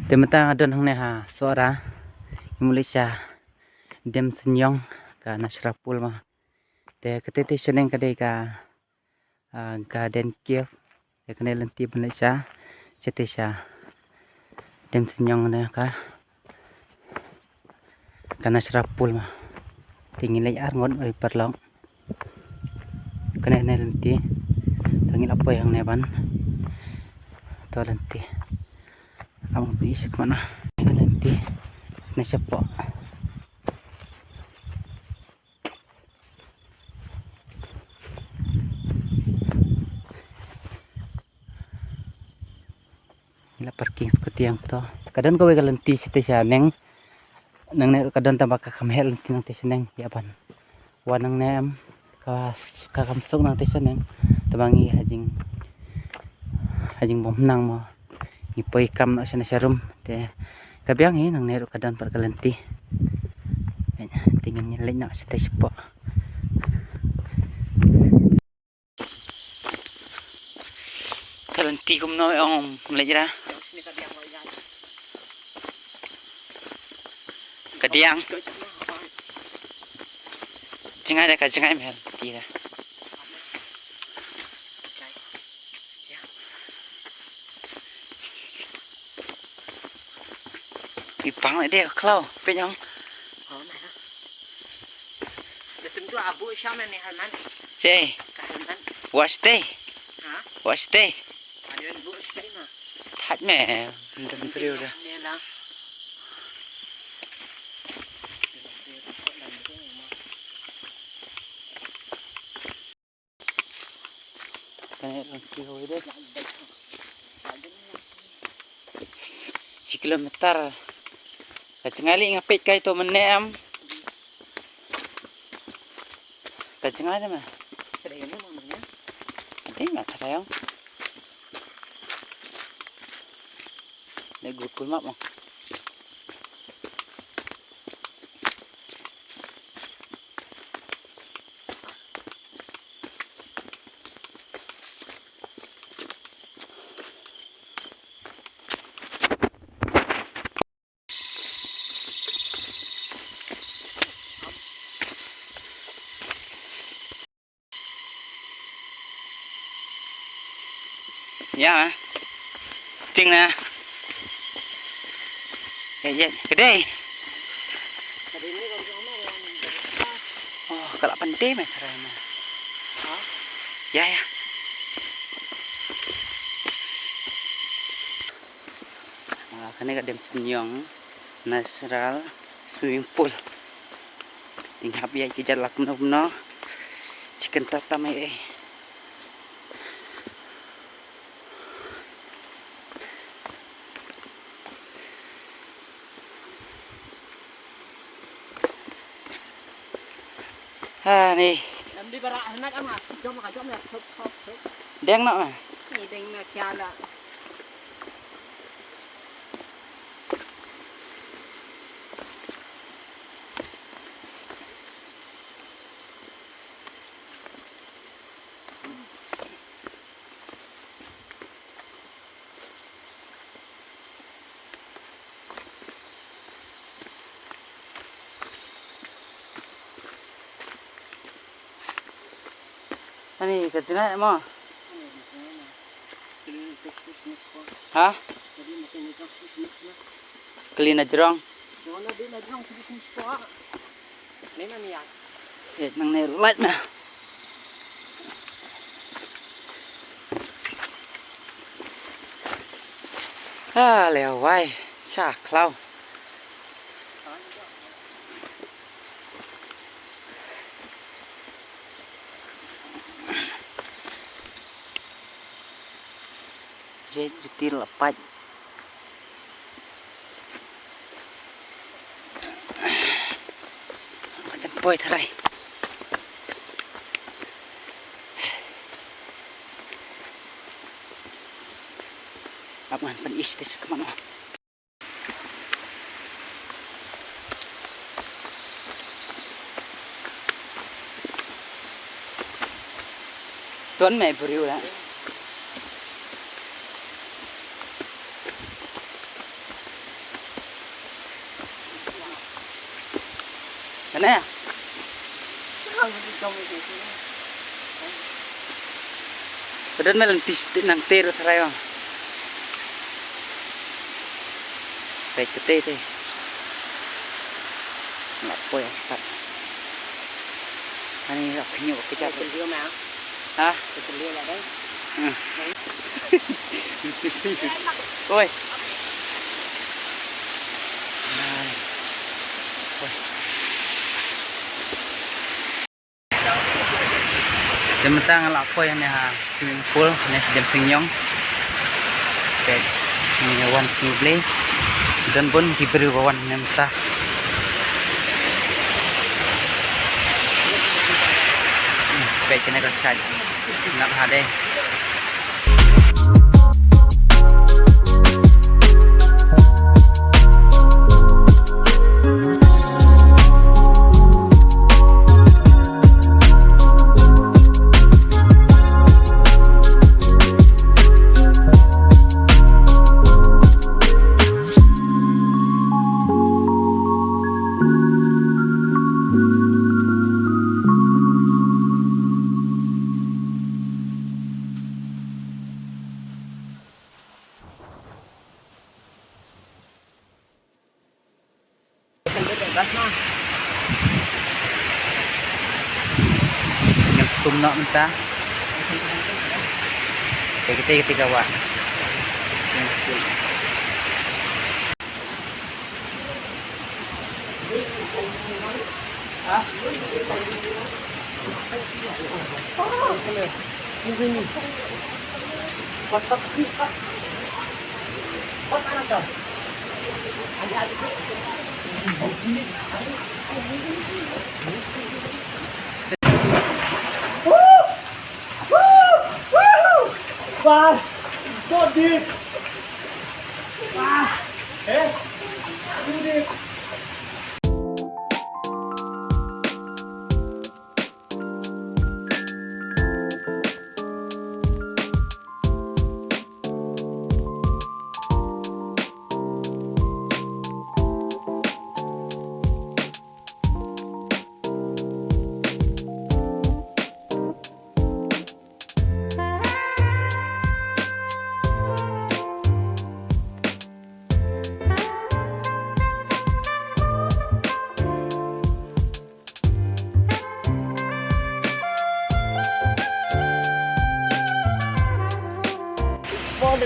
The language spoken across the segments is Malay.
Tematang adon hang ha suara Malaysia dem senyong ka nasrapul ma te ketete seneng kadai ka den Kiev ya kene lenti Malaysia cetesha dem senyong na ka nasrapul ma tingin lay arngon oi parlong kene lenti tangin apa yang neban to lenti ang bisik mana lenti Nasipo. Ila parking skuti yang to. Kadang kowe kalenti site siya neng kadang tambah kakamhel lenti nang tiseneng yapan. Wanang nem kakamsok nang tiseneng tabangi hajing bomnang mo. Ipoy kam na siya na serum te kabyang nang nero kadang parkalenti. Tingin niya lain na site sipo. Kalenti kumno ang mulajra. Kadiang cengai dah cengai mer tira ipang lại đây klau bên trong chơi watch day thật mẹ đừng kêu ra cái này là kêu đấy chỉ kilometer kacengali ngapit kay to menem kacengali mah kadayang mo mamanya ate nga kadayang ne Google Map mo ya ting na ya gede oh kalau pandai mah karena ya kene kadem senyong natural swimming pool tinggal biaya kejar lakumno chicken tatam nih làm đi bà rạ nó ăn à cho mà cả chỗ này không đen nọ mà này đành mà kia là Ani kacengai mo ha kelina jerong nang ne light na leo vai xa klau jutir lepat macam boy tarai aman pan istis kemana tuan mày beriu lah. Mana? Không có trong cái gì. Padahal meron nang tero tayo. Baik kete. Ngap po ya. Ani aku nyo kejap. Cái liêu nào? Ha? Cái liêu là đấy. Oi. Sementara ngelak po yan ha swimming pool na si Jam Senyong. Kaya ngawan simple dan pun diberi wawan nemsa. Baik kena kau cari nak ada. Yang sumnak mentah. Kita ketika wak. Yang school. Ah? Ini. Kotak kita. Kotak apa? Wah, kok deep. Wah, deep.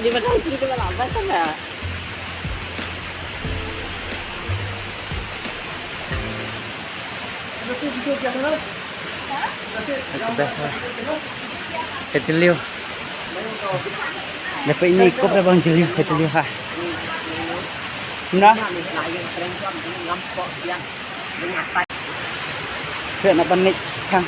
Di mana sih kita apa sana? Kecilio. Dapat ini kop dah bang jeliu kecilio ha. Nah. Saya nak panik kang.